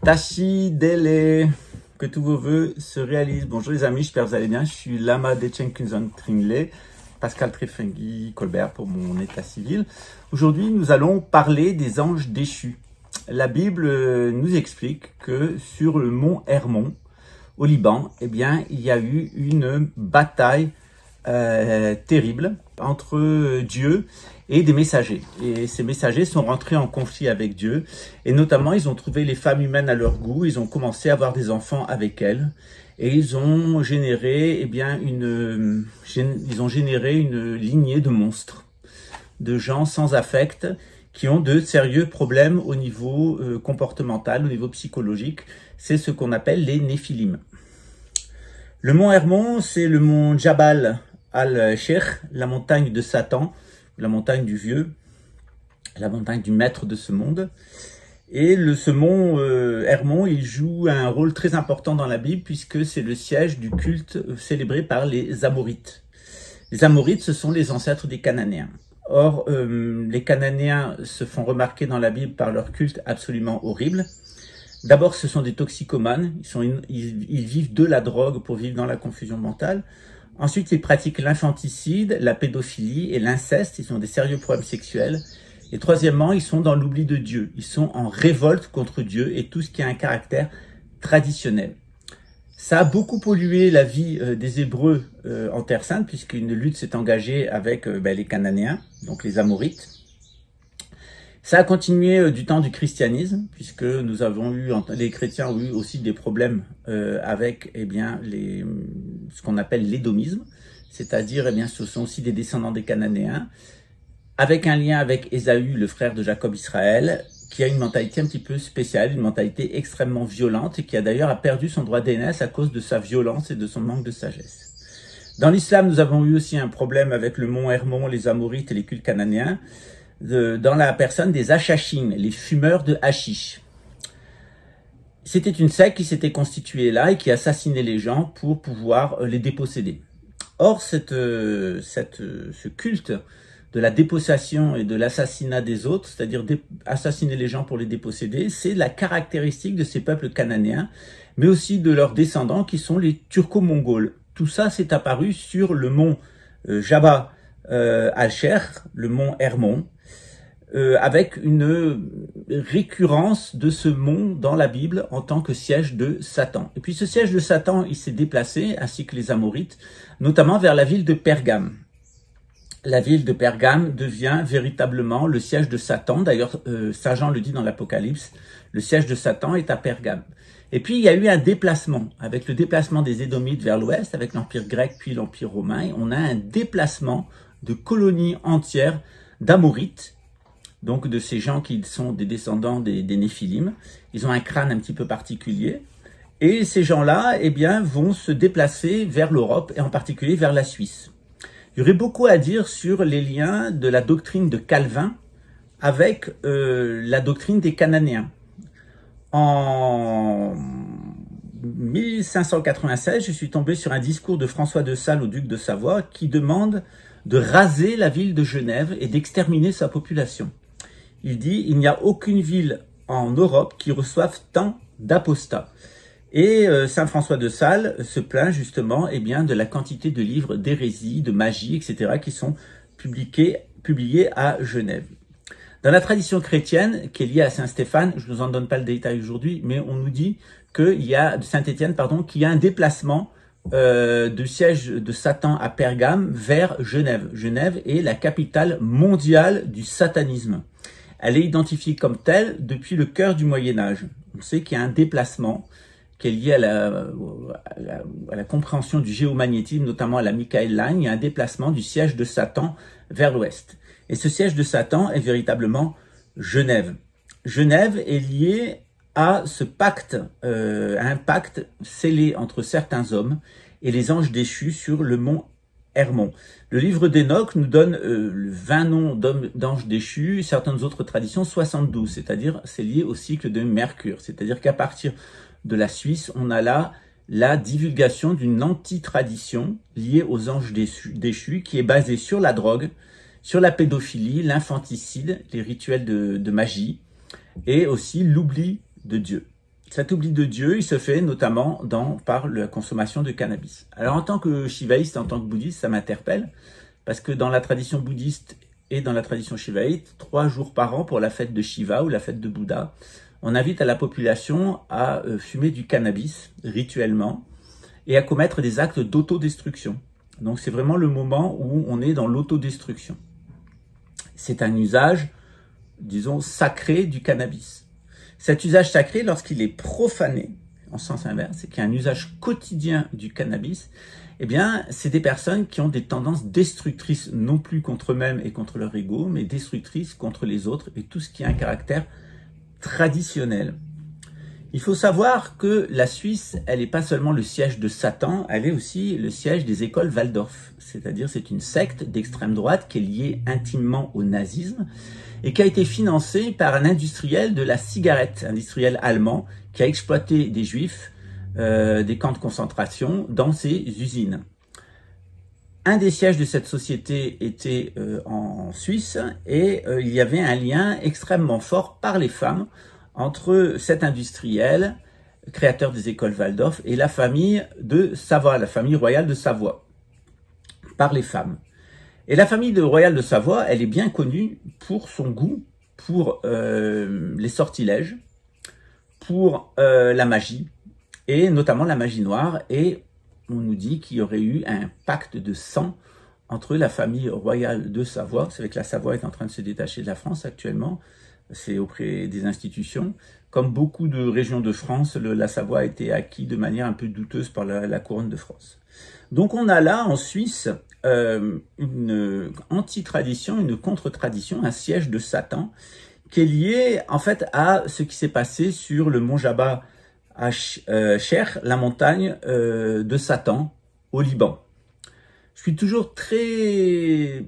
Tachidele, que tous vos vœux se réalisent. Bonjour les amis, j'espère que vous allez bien. Je suis Lama Dechen Tringle, Pascal Trefengui Colbert pour mon état civil. Aujourd'hui, nous allons parler des anges déchus. La Bible nous explique que sur le mont Hermon, au Liban, eh bien, il y a eu une bataille terrible entre Dieu et des messagers. Et ces messagers sont rentrés en conflit avec Dieu. Et notamment, ils ont trouvé les femmes humaines à leur goût. Ils ont commencé à avoir des enfants avec elles. Et ils ont généré, eh bien, une lignée de monstres, de gens sans affect, qui ont de sérieux problèmes au niveau comportemental, au niveau psychologique. C'est ce qu'on appelle les Néphilim. Le mont Hermon, c'est le mont Jabal al-Sheikh, la montagne de Satan, la montagne du vieux, la montagne du maître de ce monde. Et ce mont Hermon, il joue un rôle très important dans la Bible puisque c'est le siège du culte célébré par les Amorites. Les Amorites, ce sont les ancêtres des Cananéens. Or, les Cananéens se font remarquer dans la Bible par leur culte absolument horrible. D'abord, ce sont des toxicomanes, ils vivent de la drogue pour vivre dans la confusion mentale. Ensuite, ils pratiquent l'infanticide, la pédophilie et l'inceste, ils ont des sérieux problèmes sexuels. Et troisièmement, ils sont dans l'oubli de Dieu, ils sont en révolte contre Dieu et tout ce qui a un caractère traditionnel. Ça a beaucoup pollué la vie des Hébreux en Terre Sainte, puisqu'une lutte s'est engagée avec les Cananéens, donc les Amorites. Ça a continué du temps du christianisme, puisque nous avons eu, les chrétiens ont eu aussi des problèmes avec ce qu'on appelle l'édomisme, c'est-à-dire ce sont aussi des descendants des Cananéens, avec un lien avec Ésaü, le frère de Jacob Israël, qui a une mentalité un petit peu spéciale, une mentalité extrêmement violente, et qui a d'ailleurs perdu son droit d'aînesse à cause de sa violence et de son manque de sagesse. Dans l'islam, nous avons eu aussi un problème avec le mont Hermon, les Amorites et les cultes cananéens, dans la personne des Achachim, les fumeurs de hashish. C'était une secte qui s'était constituée là et qui assassinait les gens pour pouvoir les déposséder. Or, ce culte de la dépossession et de l'assassinat des autres, c'est-à-dire assassiner les gens pour les déposséder, c'est la caractéristique de ces peuples cananéens, mais aussi de leurs descendants qui sont les turco-mongols. Tout ça s'est apparu sur le mont Jabal al-Sheikh, le mont Hermon, avec une récurrence de ce mont dans la Bible en tant que siège de Satan. Et puis ce siège de Satan, il s'est déplacé, ainsi que les Amorites, notamment vers la ville de Pergame. La ville de Pergame devient véritablement le siège de Satan. D'ailleurs, Saint Jean le dit dans l'Apocalypse, le siège de Satan est à Pergame. Et puis, il y a eu un déplacement, avec le déplacement des Édomites vers l'ouest, avec l'Empire grec puis l'Empire romain. On a un déplacement de colonies entières d'Amorites, donc de ces gens qui sont des descendants des Néphilim. Ils ont un crâne un petit peu particulier. Et ces gens-là, eh bien, vont se déplacer vers l'Europe et en particulier vers la Suisse. Il y aurait beaucoup à dire sur les liens de la doctrine de Calvin avec la doctrine des Cananéens. En 1596, je suis tombé sur un discours de François de Sales au duc de Savoie qui demande de raser la ville de Genève et d'exterminer sa population. Il dit « Il n'y a aucune ville en Europe qui reçoive tant d'apostats ». Et Saint François de Sales se plaint justement de la quantité de livres d'hérésie, de magie, etc. qui sont publiés à Genève. Dans la tradition chrétienne, qui est liée à Saint Stéphane, je ne vous en donne pas le détail aujourd'hui, mais on nous dit qu'il y a, de Saint-Étienne, pardon, qu'il y a un déplacement du siège de Satan à Pergame vers Genève. Genève est la capitale mondiale du satanisme. Elle est identifiée comme telle depuis le cœur du Moyen-Âge. On sait qu'il y a un déplacement qui est lié à la compréhension du géomagnétisme, notamment à la Michael Line. Il y a un déplacement du siège de Satan vers l'ouest. Et ce siège de Satan est véritablement Genève. Genève est liée à ce pacte, à un pacte scellé entre certains hommes et les anges déchus sur le mont Hermon. Le livre d'Enoch nous donne 20 noms d'anges déchus, certaines autres traditions 72, c'est-à-dire c'est lié au cycle de Mercure. C'est-à-dire qu'à partir de la Suisse, on a là la divulgation d'une anti-tradition liée aux anges déchus qui est basée sur la drogue, sur la pédophilie, l'infanticide, les rituels de magie et aussi l'oubli de Dieu. Cet oubli de Dieu, il se fait notamment par la consommation de cannabis. Alors en tant que shivaïste, en tant que bouddhiste, ça m'interpelle, parce que dans la tradition bouddhiste et dans la tradition shivaïte, 3 jours par an pour la fête de Shiva ou la fête de Bouddha, on invite à la population à fumer du cannabis rituellement et à commettre des actes d'autodestruction. Donc c'est vraiment le moment où on est dans l'autodestruction. C'est un usage, disons, sacré du cannabis. Cet usage sacré, lorsqu'il est profané, en sens inverse, c'est qu'il y a un usage quotidien du cannabis, eh bien, c'est des personnes qui ont des tendances destructrices, non plus contre eux-mêmes et contre leur ego, mais destructrices contre les autres et tout ce qui a un caractère traditionnel. Il faut savoir que la Suisse, elle n'est pas seulement le siège de Satan, elle est aussi le siège des écoles Waldorf. C'est-à-dire, c'est une secte d'extrême droite qui est liée intimement au nazisme et qui a été financée par un industriel de la cigarette, industriel allemand, qui a exploité des juifs, des camps de concentration dans ses usines. Un des sièges de cette société était en Suisse et il y avait un lien extrêmement fort par les femmes entre cet industriel, créateur des écoles Waldorf, et la famille de Savoie, la famille royale de Savoie, par les femmes. Et la famille royale de Savoie, elle est bien connue pour son goût pour les sortilèges, pour la magie, et notamment la magie noire, et on nous dit qu'il y aurait eu un pacte de sang entre la famille royale de Savoie. Vous savez que la Savoie est en train de se détacher de la France actuellement, c'est auprès des institutions. Comme beaucoup de régions de France, la Savoie a été acquise de manière un peu douteuse par la couronne de France. Donc on a là en Suisse une anti-tradition, une contre-tradition, un siège de Satan qui est lié en fait à ce qui s'est passé sur le mont Jabal à Cher, la montagne de Satan au Liban. Je suis toujours très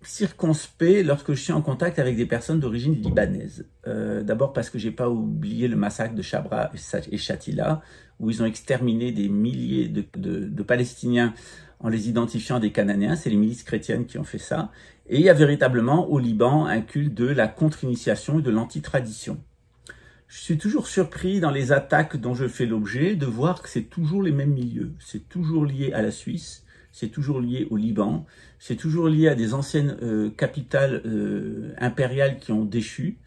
circonspect lorsque je suis en contact avec des personnes d'origine libanaise. D'abord parce que j'ai pas oublié le massacre de Chabra et Shatila, où ils ont exterminé des milliers de Palestiniens en les identifiant à des Cananéens. C'est les milices chrétiennes qui ont fait ça. Et il y a véritablement au Liban un culte de la contre-initiation et de l'anti-tradition. Je suis toujours surpris dans les attaques dont je fais l'objet de voir que c'est toujours les mêmes milieux. C'est toujours lié à la Suisse. C'est toujours lié au Liban, c'est toujours lié à des anciennes capitales impériales qui ont déchu,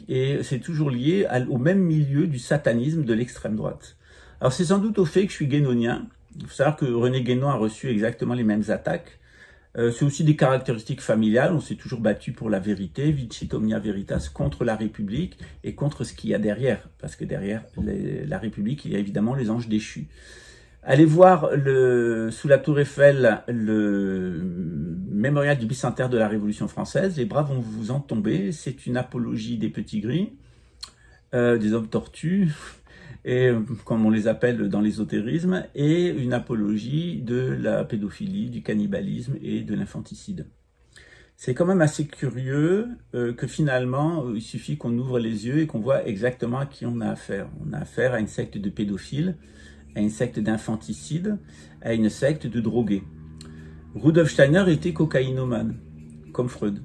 et c'est toujours lié au même milieu du satanisme de l'extrême droite. Alors c'est sans doute au fait que je suis guénonien. Il faut savoir que René Guénon a reçu exactement les mêmes attaques. C'est aussi des caractéristiques familiales, on s'est toujours battu pour la vérité, Vici Omnia Veritas, contre la République et contre ce qu'il y a derrière, parce que derrière la République, il y a évidemment les anges déchus. Allez voir sous la tour Eiffel le mémorial du bicentenaire de la Révolution française. Les bras vont vous en tomber. C'est une apologie des petits gris, des hommes tortues, et comme on les appelle dans l'ésotérisme, et une apologie de la pédophilie, du cannibalisme et de l'infanticide. C'est quand même assez curieux que finalement, il suffit qu'on ouvre les yeux et qu'on voit exactement à qui on a affaire. On a affaire à une secte de pédophiles, à une secte d'infanticide, à une secte de drogués. Rudolf Steiner était cocaïnomane, comme Freud.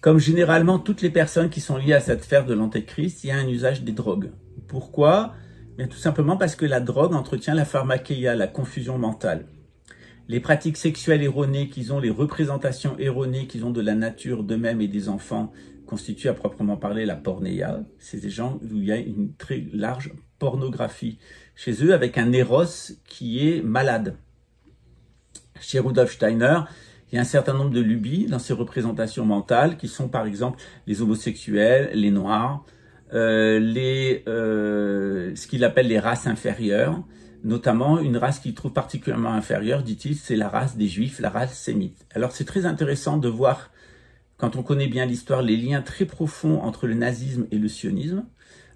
Comme généralement toutes les personnes qui sont liées à cette sphère de l'antéchrist, il y a un usage des drogues. Pourquoi? Bien, tout simplement parce que la drogue entretient la pharmakeia, la confusion mentale. Les pratiques sexuelles erronées qu'ils ont, les représentations erronées qu'ils ont de la nature d'eux-mêmes et des enfants, constituent à proprement parler la pornéia. C'est des gens où il y a une très large pornographie chez eux, avec un éros qui est malade. Chez Rudolf Steiner, il y a un certain nombre de lubies dans ces représentations mentales, qui sont par exemple les homosexuels, les noirs, ce qu'il appelle les races inférieures, notamment une race qu'il trouve particulièrement inférieure, dit-il, c'est la race des juifs, la race sémite. Alors c'est très intéressant de voir, quand on connaît bien l'histoire, les liens très profonds entre le nazisme et le sionisme.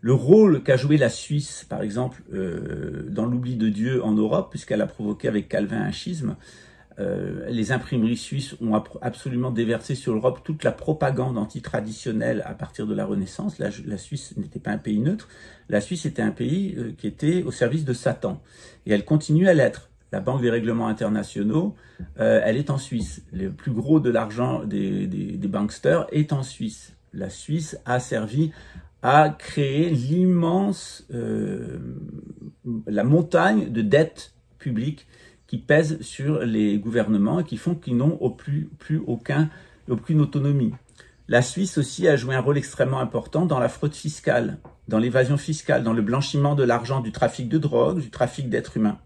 Le rôle qu'a joué la Suisse, par exemple, dans l'oubli de Dieu en Europe, puisqu'elle a provoqué avec Calvin un schisme, les imprimeries suisses ont absolument déversé sur l'Europe toute la propagande antitraditionnelle à partir de la Renaissance. La Suisse n'était pas un pays neutre, la Suisse était un pays qui était au service de Satan. Et elle continue à l'être. La Banque des règlements internationaux, elle est en Suisse. Le plus gros de l'argent des banksters est en Suisse. La Suisse a servi a créé la montagne de dettes publiques qui pèsent sur les gouvernements et qui font qu'ils n'ont plus aucune autonomie. La Suisse aussi a joué un rôle extrêmement important dans la fraude fiscale, dans l'évasion fiscale, dans le blanchiment de l'argent du trafic de drogue, du trafic d'êtres humains.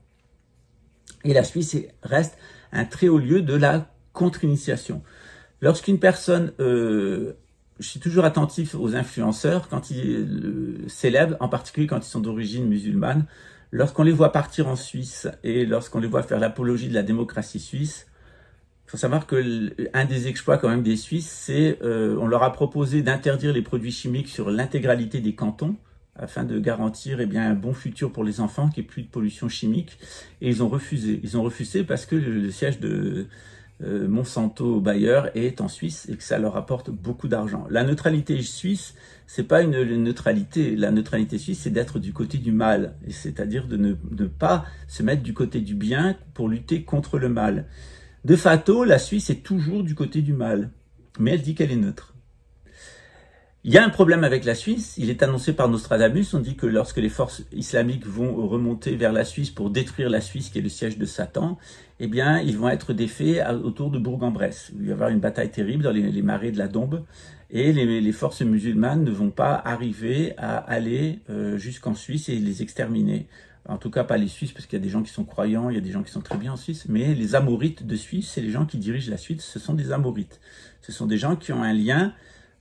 Et la Suisse reste un très haut lieu de la contre-initiation. Lorsqu'une personne, je suis toujours attentif aux influenceurs quand ils célèbres, en particulier quand ils sont d'origine musulmane, lorsqu'on les voit partir en Suisse et lorsqu'on les voit faire l'apologie de la démocratie suisse. Il faut savoir que un des exploits quand même des Suisses, c'est on leur a proposé d'interdire les produits chimiques sur l'intégralité des cantons afin de garantir un bon futur pour les enfants, qu'il n'y ait plus de pollution chimique. Et ils ont refusé. Ils ont refusé parce que le siège de Monsanto Bayer est en Suisse et que ça leur apporte beaucoup d'argent. La neutralité suisse, c'est pas une neutralité. La neutralité suisse, c'est d'être du côté du mal, c'est-à-dire de ne pas se mettre du côté du bien pour lutter contre le mal. De facto, la Suisse est toujours du côté du mal, mais elle dit qu'elle est neutre. Il y a un problème avec la Suisse, il est annoncé par Nostradamus, on dit que lorsque les forces islamiques vont remonter vers la Suisse pour détruire la Suisse qui est le siège de Satan, eh bien ils vont être défaits autour de Bourg-en-Bresse. Il va y avoir une bataille terrible dans les marais de la Dombe et les forces musulmanes ne vont pas arriver à aller jusqu'en Suisse et les exterminer. En tout cas, pas les Suisses, parce qu'il y a des gens qui sont croyants, il y a des gens qui sont très bien en Suisse, mais les Amorites de Suisse, c'est les gens qui dirigent la Suisse, ce sont des Amorites. Ce sont des gens qui ont un lien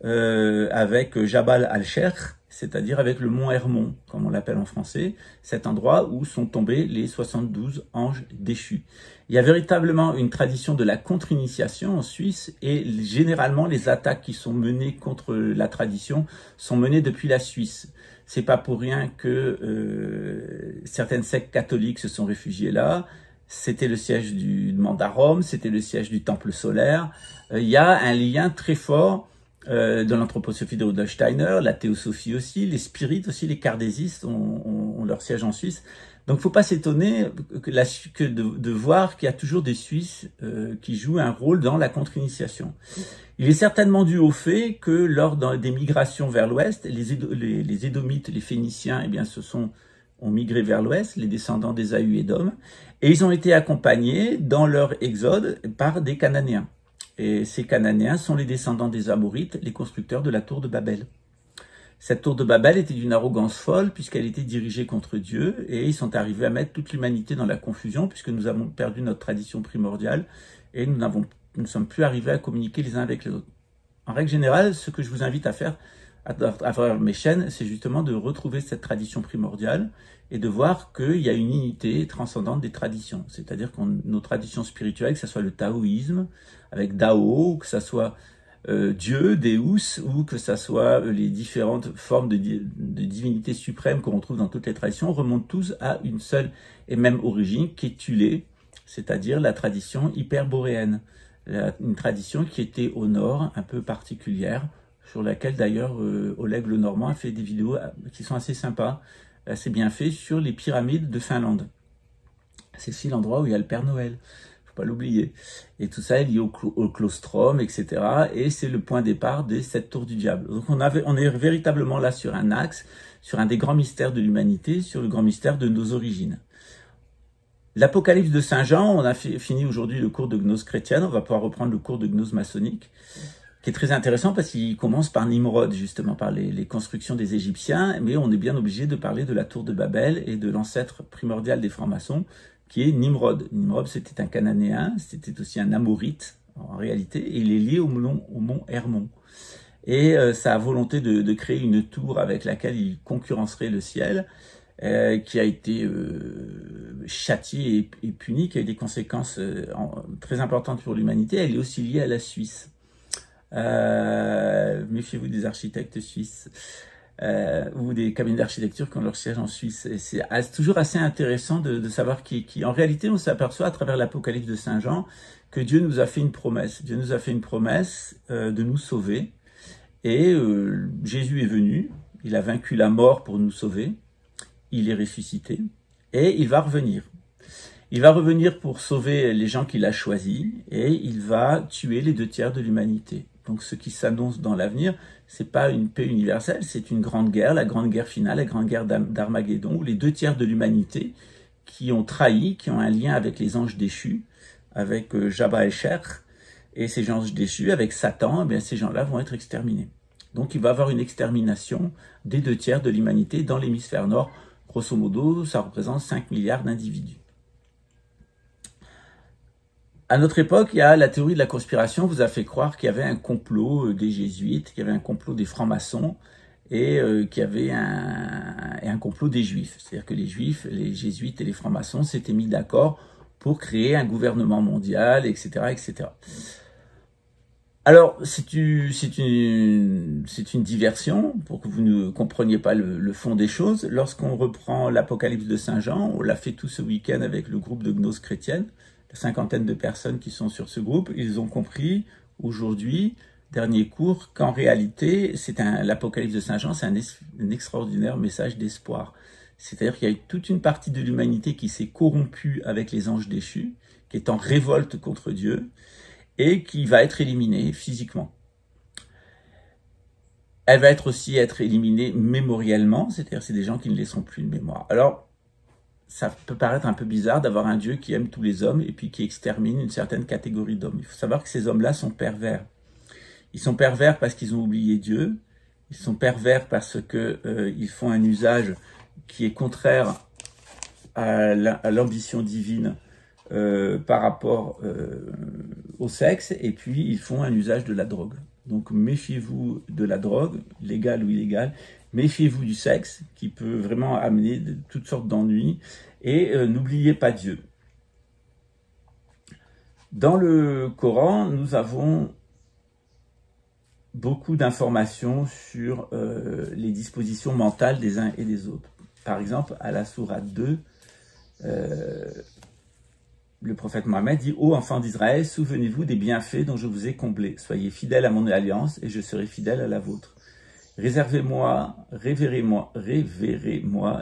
avec Jabal al-Sheikh, c'est-à-dire avec le mont Hermon, comme on l'appelle en français, cet endroit où sont tombés les 72 anges déchus. Il y a véritablement une tradition de la contre-initiation en Suisse, et généralement les attaques qui sont menées contre la tradition sont menées depuis la Suisse. C'est pas pour rien que certaines sectes catholiques se sont réfugiées là. C'était le siège du Mandarum, c'était le siège du Temple solaire. Il y a un lien très fort de l'anthroposophie de Rudolf Steiner, la théosophie aussi, les spirites aussi, les cardésistes ont leur siège en Suisse. Donc, faut pas s'étonner de voir qu'il y a toujours des Suisses qui jouent un rôle dans la contre-initiation. Il est certainement dû au fait que lors des migrations vers l'ouest, les Édomites, les Phéniciens, ont migré vers l'ouest, les descendants d'Ésaü et Édom, et ils ont été accompagnés dans leur exode par des Cananéens. Et ces Cananéens sont les descendants des Amorites, les constructeurs de la tour de Babel. Cette tour de Babel était d'une arrogance folle puisqu'elle était dirigée contre Dieu et ils sont arrivés à mettre toute l'humanité dans la confusion puisque nous avons perdu notre tradition primordiale et nous ne sommes plus arrivés à communiquer les uns avec les autres. En règle générale, ce que je vous invite à faire à travers mes chaînes, c'est justement de retrouver cette tradition primordiale et de voir qu'il y a une unité transcendante des traditions. C'est-à-dire que nos traditions spirituelles, que ce soit le taoïsme avec Dao, que ce soit Dieu, Deus, ou que ce soit les différentes formes de divinité suprême qu'on retrouve dans toutes les traditions, remontent tous à une seule et même origine qui est Thulé, c'est-à-dire la tradition hyperboréenne. Une tradition qui était au nord, un peu particulière, sur laquelle d'ailleurs Oleg Lenormand a fait des vidéos qui sont assez sympas, assez bien faites, sur les pyramides de Finlande. C'est aussi l'endroit où il y a le Père Noël, faut pas l'oublier. Et tout ça est lié au claustrum, etc. Et c'est le point départ des 7 tours du diable. Donc on est véritablement là sur un axe, sur un des grands mystères de l'humanité, sur le grand mystère de nos origines. L'Apocalypse de Saint Jean, on a fini aujourd'hui le cours de gnose chrétienne, on va pouvoir reprendre le cours de gnose maçonnique, qui est très intéressant parce qu'il commence par Nimrod, justement, par les constructions des Égyptiens, mais on est bien obligé de parler de la tour de Babel et de l'ancêtre primordial des francs-maçons, qui est Nimrod. Nimrod, c'était un Cananéen, c'était aussi un Amorite, en réalité, et il est lié au mont Hermon. Et sa volonté de créer une tour avec laquelle il concurrencerait le ciel, qui a été châtiée et punie, qui a eu des conséquences très importantes pour l'humanité, elle est aussi liée à la Suisse. Méfiez-vous des architectes suisses ou des cabinets d'architecture qui ont leur siège en Suisse. C'est toujours assez intéressant de savoir qui. En réalité, on s'aperçoit à travers l'Apocalypse de Saint Jean que Dieu nous a fait une promesse. Dieu nous a fait une promesse de nous sauver. Et Jésus est venu, il a vaincu la mort pour nous sauver, il est ressuscité et il va revenir. Il va revenir pour sauver les gens qu'il a choisis et il va tuer les 2 tiers de l'humanité. Donc ce qui s'annonce dans l'avenir, c'est pas une paix universelle, c'est une grande guerre, la grande guerre finale, la grande guerre d'Armageddon, où les 2 tiers de l'humanité qui ont trahi, qui ont un lien avec les anges déchus, avec Jabba et Cher, et ces anges déchus, avec Satan, eh bien, ces gens-là vont être exterminés. Donc il va y avoir une extermination des 2 tiers de l'humanité dans l'hémisphère nord. Grosso modo, ça représente 5 milliards d'individus. À notre époque, il y a la théorie de la conspiration vous a fait croire qu'il y avait un complot des jésuites, qu'il y avait un complot des francs-maçons et qu'il y avait un complot des juifs. C'est-à-dire que les juifs, les jésuites et les francs-maçons s'étaient mis d'accord pour créer un gouvernement mondial, etc., etc. Alors, c'est une diversion pour que vous ne compreniez pas le fond des choses. Lorsqu'on reprend l'Apocalypse de Saint Jean, on l'a fait tout ce week-end avec le groupe de gnose chrétienne, la 50aine de personnes qui sont sur ce groupe, ils ont compris aujourd'hui, dernier cours, qu'en réalité, l'Apocalypse de Saint Jean, c'est un extraordinaire message d'espoir. C'est-à-dire qu'il y a toute une partie de l'humanité qui s'est corrompue avec les anges déchus, qui est en révolte contre Dieu, et qui va être éliminée physiquement. Elle va aussi être éliminée mémoriellement, c'est-à-dire c'est des gens qui ne laisseront plus de mémoire. Alors, ça peut paraître un peu bizarre d'avoir un Dieu qui aime tous les hommes et puis qui extermine une certaine catégorie d'hommes. Il faut savoir que ces hommes-là sont pervers. Ils sont pervers parce qu'ils ont oublié Dieu. Ils sont pervers parce qu'ils font un usage qui est contraire à l'ambition divine par rapport au sexe. Et puis, ils font un usage de la drogue. Donc, méfiez-vous de la drogue, légale ou illégale. Méfiez-vous du sexe, qui peut vraiment amener toutes sortes d'ennuis. Et n'oubliez pas Dieu. Dans le Coran, nous avons beaucoup d'informations sur les dispositions mentales des uns et des autres. Par exemple, à la sourate 2, le prophète Mohammed dit « Ô enfants d'Israël, souvenez-vous des bienfaits dont je vous ai comblés. Soyez fidèles à mon alliance et je serai fidèle à la vôtre. Réservez-moi, révérez-moi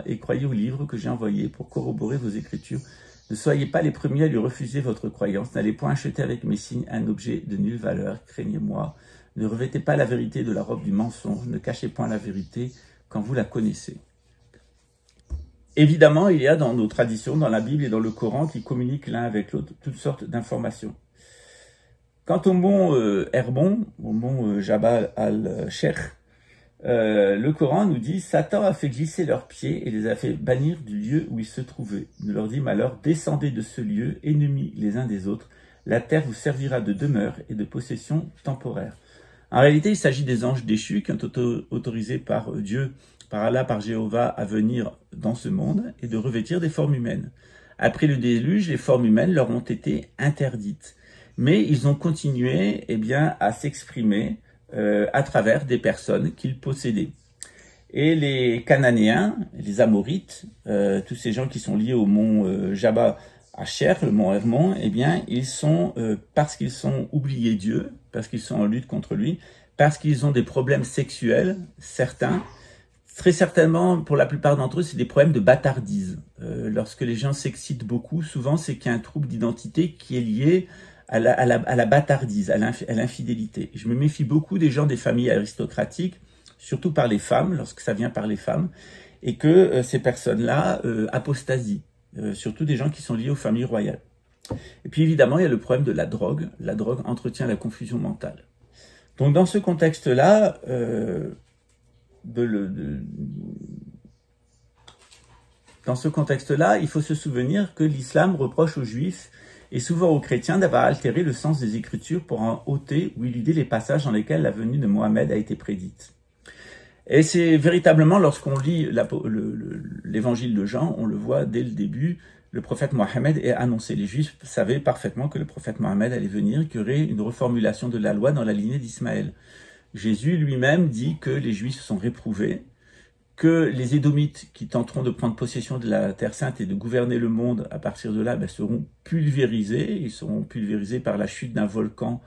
et croyez au livre que j'ai envoyé pour corroborer vos écritures. Ne soyez pas les premiers à lui refuser votre croyance. N'allez point acheter avec mes signes un objet de nulle valeur. Craignez-moi. Ne revêtez pas la vérité de la robe du mensonge. Ne cachez point la vérité quand vous la connaissez. » Évidemment, il y a dans nos traditions, dans la Bible et dans le Coran, qui communiquent l'un avec l'autre toutes sortes d'informations. Quant au mont Herbon, au mont Jabal al-Sheikh, le Coran nous dit « Satan a fait glisser leurs pieds et les a fait bannir du lieu où ils se trouvaient. Nous leur dîmes alors « Descendez de ce lieu, ennemis les uns des autres. La terre vous servira de demeure et de possession temporaire. » En réalité, il s'agit des anges déchus qui ont été autorisés par Dieu, par Allah, par Jéhovah, à venir dans ce monde et de revêtir des formes humaines. Après le déluge, les formes humaines leur ont été interdites. Mais ils ont continué à s'exprimer à travers des personnes qu'ils possédaient. Et les Cananéens, les Amorites, tous ces gens qui sont liés au mont Jabba à Cher, le mont Hermon, ils sont, parce qu'ils sont oubliés Dieu, parce qu'ils sont en lutte contre lui, parce qu'ils ont des problèmes sexuels, certains, très certainement, pour la plupart d'entre eux, c'est des problèmes de bâtardise. Lorsque les gens s'excitent beaucoup, souvent c'est qu'il y a un trouble d'identité qui est lié à la bâtardise, à l'infidélité. Je me méfie beaucoup des gens des familles aristocratiques, surtout par les femmes, lorsque ça vient par les femmes, et que ces personnes-là apostasient, surtout des gens qui sont liés aux familles royales. Et puis évidemment, il y a le problème de la drogue. La drogue entretient la confusion mentale. Donc dans ce contexte-là, il faut se souvenir que l'islam reproche aux juifs et souvent aux chrétiens d'avoir altéré le sens des Écritures pour en ôter ou éluder les passages dans lesquels la venue de Mohammed a été prédite. Et c'est véritablement, lorsqu'on lit l'évangile de Jean, on le voit dès le début, le prophète Mohammed est annoncé. Les Juifs savaient parfaitement que le prophète Mohammed allait venir, qu'il y aurait une reformulation de la loi dans la lignée d'Ismaël. Jésus lui-même dit que les Juifs sont réprouvés, que les Édomites qui tenteront de prendre possession de la Terre Sainte et de gouverner le monde à partir de là seront pulvérisés. Ils seront pulvérisés par la chute d'un volcan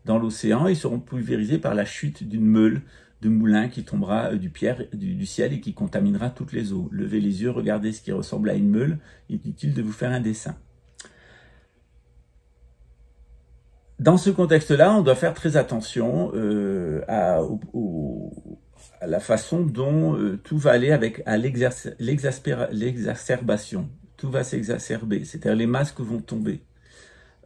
dans l'océan. Ils seront pulvérisés par la chute d'une meule de moulin qui tombera du ciel et qui contaminera toutes les eaux. Levez les yeux, regardez ce qui ressemble à une meule. Inutile de vous faire un dessin. Dans ce contexte-là, on doit faire très attention à la façon dont tout va aller à l'exacerbation. Tout va s'exacerber, c'est-à-dire les masques vont tomber.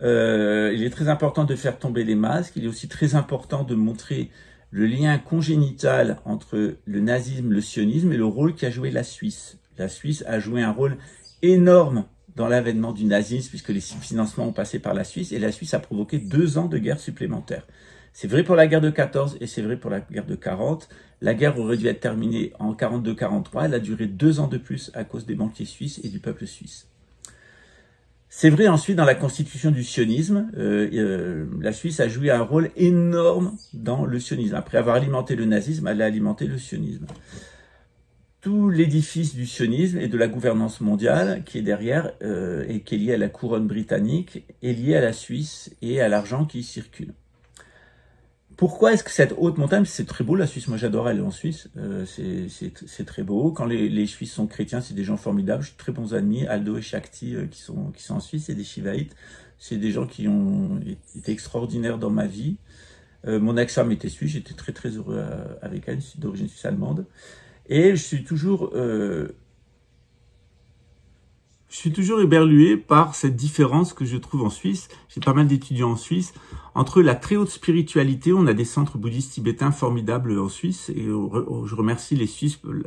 Il est très important de faire tomber les masques, il est aussi très important de montrer le lien congénital entre le nazisme, le sionisme et le rôle qu'a joué la Suisse. La Suisse a joué un rôle énorme dans l'avènement du nazisme, puisque les financements ont passé par la Suisse, et la Suisse a provoqué 2 ans de guerre supplémentaire. C'est vrai pour la guerre de 14 et c'est vrai pour la guerre de 40. La guerre aurait dû être terminée en 42-43, elle a duré 2 ans de plus à cause des banquiers suisses et du peuple suisse. C'est vrai ensuite dans la constitution du sionisme, la Suisse a joué un rôle énorme dans le sionisme. Après avoir alimenté le nazisme, elle a alimenté le sionisme. Tout l'édifice du sionisme et de la gouvernance mondiale qui est derrière et qui est lié à la couronne britannique est lié à la Suisse et à l'argent qui y circule. Pourquoi est-ce que cette haute montagne, c'est très beau la Suisse, moi j'adore aller en Suisse, c'est très beau. Quand les Suisses sont chrétiens, c'est des gens formidables, j'ai de très bons amis, Aldo et Shakti qui sont en Suisse, c'est des Shivaïtes, c'est des gens qui ont été extraordinaires dans ma vie. Mon ex-femme était suisse, j'étais très heureux avec elle, d'origine suisse-allemande. Et je suis toujours éberlué par cette différence que je trouve en Suisse. J'ai pas mal d'étudiants en Suisse. Entre la très haute spiritualité, on a des centres bouddhistes tibétains formidables en Suisse. Et je remercie les Suisses de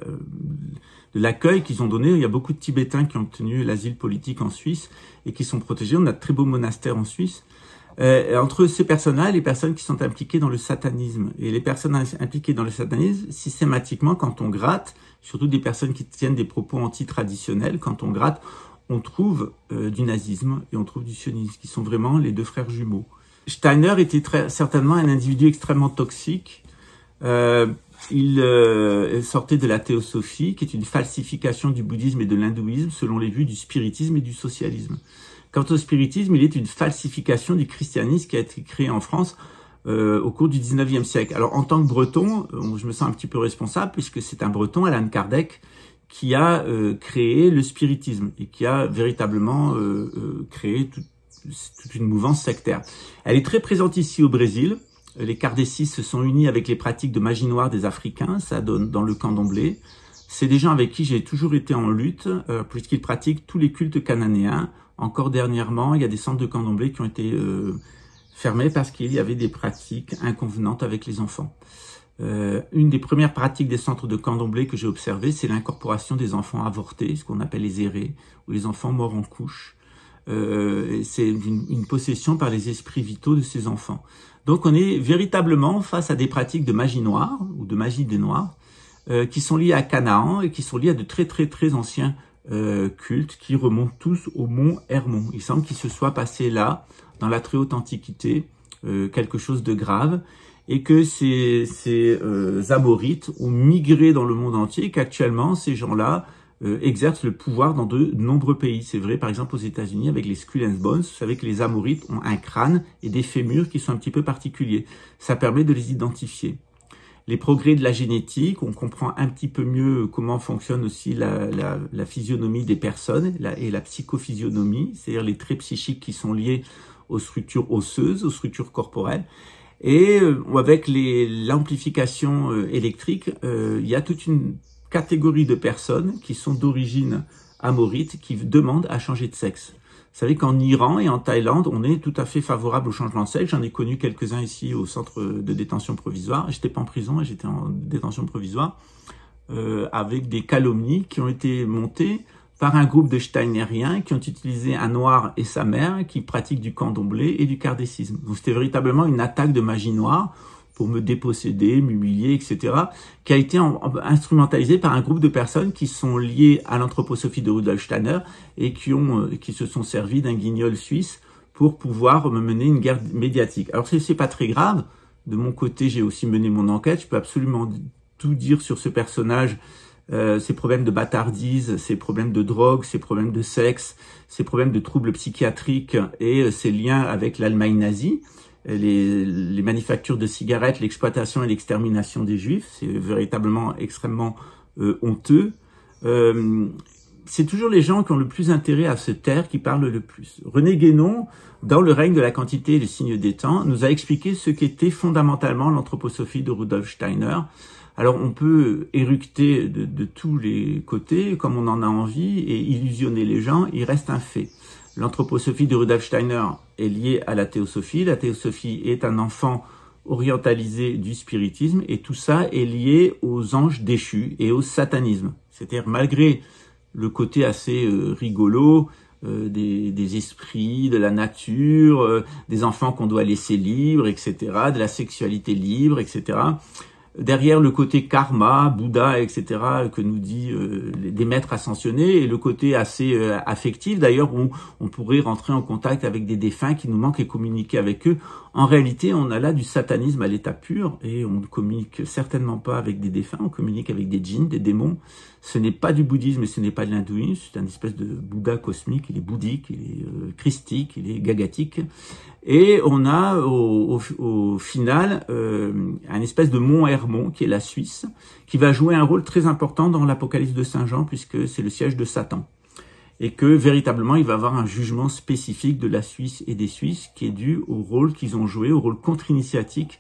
l'accueil qu'ils ont donné. Il y a beaucoup de Tibétains qui ont obtenu l'asile politique en Suisse et qui sont protégés. On a de très beaux monastères en Suisse. Entre ces personnes-là et les personnes qui sont impliquées dans le satanisme. Et les personnes impliquées dans le satanisme, systématiquement, quand on gratte, surtout des personnes qui tiennent des propos anti-traditionnels, quand on gratte, on trouve du nazisme et on trouve du sionisme, qui sont vraiment les 2 frères jumeaux. Steiner était certainement un individu extrêmement toxique. Il sortait de la théosophie, qui est une falsification du bouddhisme et de l'hindouisme, selon les vues du spiritisme et du socialisme. Quant au spiritisme, il est une falsification du christianisme qui a été créé en France au cours du 19e siècle. Alors, en tant que breton, je me sens un petit peu responsable, puisque c'est un breton, Allan Kardec, qui a créé le spiritisme et qui a véritablement créé toute une mouvance sectaire. Elle est très présente ici au Brésil. Les kardécistes se sont unis avec les pratiques de magie noire des Africains, ça donne dans le candomblé. C'est des gens avec qui j'ai toujours été en lutte, puisqu'ils pratiquent tous les cultes cananéens. Encore dernièrement, il y a des centres de candomblé qui ont été fermés parce qu'il y avait des pratiques inconvenantes avec les enfants. Une des premières pratiques des centres de candomblé que j'ai observées, c'est l'incorporation des enfants avortés, ce qu'on appelle les érés, ou les enfants morts en couche. C'est une possession par les esprits vitaux de ces enfants. Donc on est véritablement face à des pratiques de magie noire, ou de magie des noirs, qui sont liées à Canaan et qui sont liées à de très anciens cultes qui remontent tous au mont Hermon. Il semble qu'il se soit passé là, dans la très haute antiquité, quelque chose de grave, et que ces Amorites ont migré dans le monde entier, et qu'actuellement, ces gens-là exercent le pouvoir dans de nombreux pays. C'est vrai, par exemple, aux États-Unis, avec les Skull and Bones, vous savez que les Amorites ont un crâne et des fémurs qui sont un petit peu particuliers. Ça permet de les identifier. Les progrès de la génétique, on comprend un petit peu mieux comment fonctionne aussi la physionomie des personnes et la psychophysionomie, c'est-à-dire les traits psychiques qui sont liés aux structures osseuses, aux structures corporelles. Et avec l'amplification électrique, il y a toute une catégorie de personnes qui sont d'origine amorite qui demandent à changer de sexe. Vous savez qu'en Iran et en Thaïlande, on est tout à fait favorable au changement de sexe. J'en ai connu quelques-uns ici au centre de détention provisoire. J'étais pas en prison, j'étais en détention provisoire, avec des calomnies qui ont été montées par un groupe de steinériens qui ont utilisé un noir et sa mère qui pratiquent du candomblé et du kardécisme. Donc c'était véritablement une attaque de magie noire pour me déposséder, m'humilier, etc., qui a été instrumentalisé par un groupe de personnes qui sont liées à l'anthroposophie de Rudolf Steiner et qui se sont servis d'un guignol suisse pour pouvoir me mener une guerre médiatique. Alors c'est pas très grave. De mon côté, j'ai aussi mené mon enquête. Je peux absolument tout dire sur ce personnage, ses problèmes de bâtardise, ses problèmes de drogue, ses problèmes de sexe, ses problèmes de troubles psychiatriques et ses liens avec l'Allemagne nazie. Les manufactures de cigarettes, l'exploitation et l'extermination des Juifs, c'est véritablement extrêmement honteux. c'est toujours les gens qui ont le plus intérêt à se taire qui parlent le plus. René Guénon, dans Le règne de la quantité et les signes des temps, nous a expliqué ce qu'était fondamentalement l'anthroposophie de Rudolf Steiner. Alors on peut éructer de tous les côtés, comme on en a envie, et illusionner les gens, il reste un fait. L'anthroposophie de Rudolf Steiner est liée à la théosophie est un enfant orientalisé du spiritisme, et tout ça est lié aux anges déchus et au satanisme. C'est-à-dire malgré le côté assez rigolo des esprits, de la nature, des enfants qu'on doit laisser libres, etc., de la sexualité libre, etc., derrière le côté karma, Bouddha, etc., que nous dit des maîtres ascensionnés, et le côté assez affectif, d'ailleurs, où on pourrait rentrer en contact avec des défunts qui nous manquent et communiquer avec eux. En réalité, on a là du satanisme à l'état pur, et on ne communique certainement pas avec des défunts, on communique avec des djinns, des démons. Ce n'est pas du bouddhisme et ce n'est pas de l'hindouisme, c'est un espèce de Bouddha cosmique, il est bouddhique, il est christique, il est gagatique. Et on a au final un espèce de mont Hermon, qui est la Suisse, qui va jouer un rôle très important dans l'Apocalypse de Saint Jean, puisque c'est le siège de Satan. Et que véritablement, il va y avoir un jugement spécifique de la Suisse et des Suisses, qui est dû au rôle qu'ils ont joué, au rôle contre-initiatique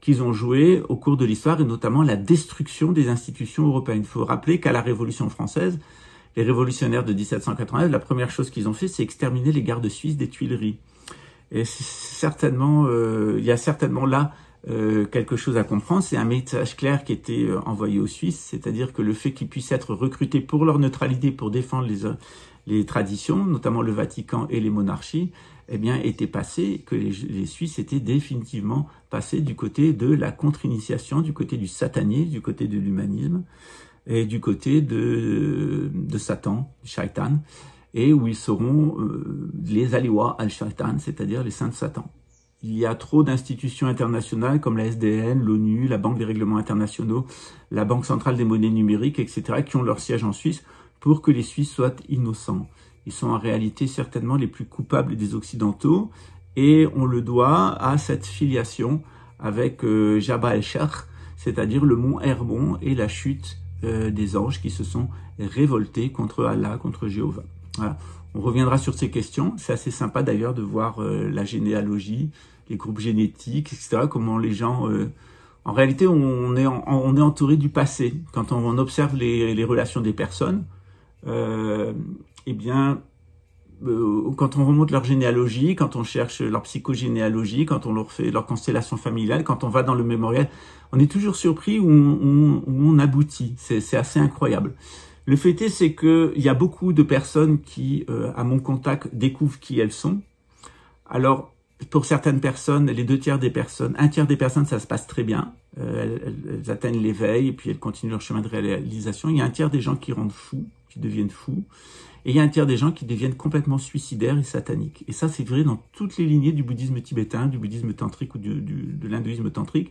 qu'ils ont joué au cours de l'histoire, et notamment la destruction des institutions européennes. Il faut rappeler qu'à la Révolution française, les révolutionnaires de 1789, la première chose qu'ils ont fait, c'est exterminer les gardes suisses des Tuileries. Et certainement, il y a certainement là quelque chose à comprendre. C'est un message clair qui était envoyé aux Suisses, c'est-à-dire que le fait qu'ils puissent être recrutés pour leur neutralité, pour défendre les traditions, notamment le Vatican et les monarchies, eh bien, était passé, que les Suisses étaient définitivement passés du côté de la contre-initiation, du côté du satanisme, du côté de l'humanisme, et du côté de Satan, du Shaitan, et où ils seront les Aliwa al-Shaitan, c'est-à-dire les saints de Satan. Il y a trop d'institutions internationales comme la SDN, l'ONU, la Banque des règlements internationaux, la Banque centrale des monnaies numériques, etc., qui ont leur siège en Suisse pour que les Suisses soient innocents. Ils sont en réalité certainement les plus coupables des Occidentaux, et on le doit à cette filiation avec Jabal el-Shach, c'est-à-dire le mont Hermon et la chute des anges qui se sont révoltés contre Allah, contre Jéhovah. Voilà. On reviendra sur ces questions. C'est assez sympa d'ailleurs de voir la généalogie, les groupes génétiques, etc. Comment les gens... En réalité, on est entouré du passé. Quand on observe les relations des personnes, eh bien, quand on remonte leur généalogie, quand on cherche leur psychogénéalogie, quand on leur fait leur constellation familiale, quand on va dans le mémorial, on est toujours surpris où on aboutit. C'est assez incroyable. Le fait est, c'est qu'il y a beaucoup de personnes qui, à mon contact, découvrent qui elles sont. Alors, pour certaines personnes, les 2/3 des personnes, 1/3 des personnes, ça se passe très bien. Elles atteignent l'éveil et puis elles continuent leur chemin de réalisation. Il y a 1/3 des gens qui rendent fous, qui deviennent fous. Et il y a 1/3 des gens qui deviennent complètement suicidaires et sataniques. Et ça, c'est vrai dans toutes les lignées du bouddhisme tibétain, du bouddhisme tantrique ou de l'hindouisme tantrique.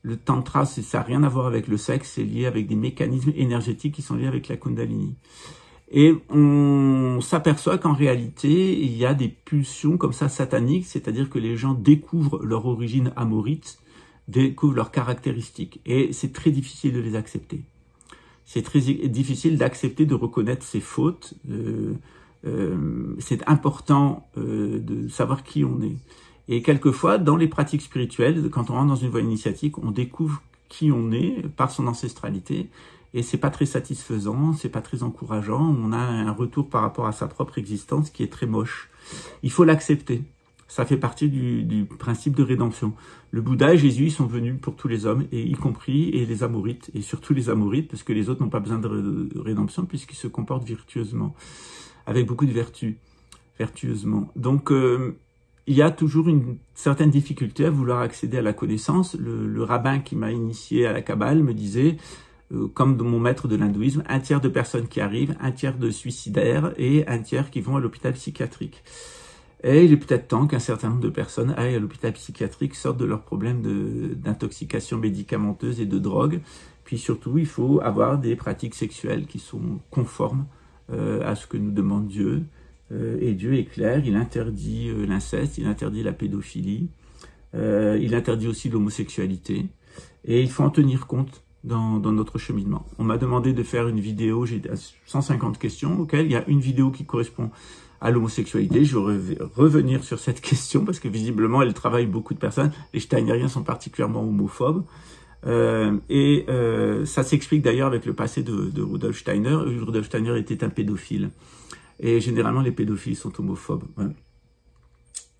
Le tantra, ça n'a rien à voir avec le sexe, c'est lié avec des mécanismes énergétiques qui sont liés avec la kundalini. Et on s'aperçoit qu'en réalité, il y a des pulsions comme ça sataniques, c'est-à-dire que les gens découvrent leur origine amorite, découvrent leurs caractéristiques. Et c'est très difficile de les accepter. C'est très difficile d'accepter de reconnaître ses fautes. C'est important de savoir qui on est. Et quelquefois, dans les pratiques spirituelles, quand on rentre dans une voie initiatique, on découvre qui on est par son ancestralité. Et c'est pas très satisfaisant, c'est pas très encourageant. On a un retour par rapport à sa propre existence qui est très moche. Il faut l'accepter. Ça fait partie du principe de rédemption. Le Bouddha et Jésus, ils sont venus pour tous les hommes, et y compris et les Amorites, et surtout les Amorites, parce que les autres n'ont pas besoin de rédemption, puisqu'ils se comportent virtueusement, avec beaucoup de vertu, vertueusement. Donc, il y a toujours une certaine difficulté à vouloir accéder à la connaissance. Le rabbin qui m'a initié à la Kabbale me disait, comme mon maître de l'hindouisme, 1/3 de personnes qui arrivent, 1/3 de suicidaires et 1/3 qui vont à l'hôpital psychiatrique. Et il est peut-être temps qu'un certain nombre de personnes aillent à l'hôpital psychiatrique, sortent de leurs problèmes d'intoxication médicamenteuse et de drogue. Puis surtout, il faut avoir des pratiques sexuelles qui sont conformes à ce que nous demande Dieu. Et Dieu est clair, il interdit l'inceste, il interdit la pédophilie, il interdit aussi l'homosexualité. Et il faut en tenir compte. dans notre cheminement. On m'a demandé de faire une vidéo, j'ai 150 questions, auxquelles il y a une vidéo qui correspond à l'homosexualité. Je vais revenir sur cette question, parce que visiblement, elle travaille beaucoup de personnes. Les steinériens sont particulièrement homophobes. Ça s'explique d'ailleurs avec le passé de Rudolf Steiner. Rudolf Steiner était un pédophile. Et généralement, les pédophiles sont homophobes. Ouais.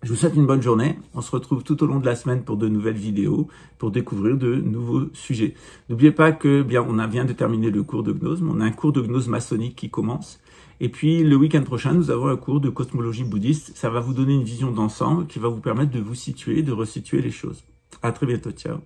Je vous souhaite une bonne journée. On se retrouve tout au long de la semaine pour de nouvelles vidéos, pour découvrir de nouveaux sujets. N'oubliez pas que, bien, on vient de terminer le cours de gnose, mais on a un cours de gnose maçonnique qui commence. Et puis, le week-end prochain, nous avons un cours de cosmologie bouddhiste. Ça va vous donner une vision d'ensemble qui va vous permettre de vous situer, de resituer les choses. À très bientôt. Ciao.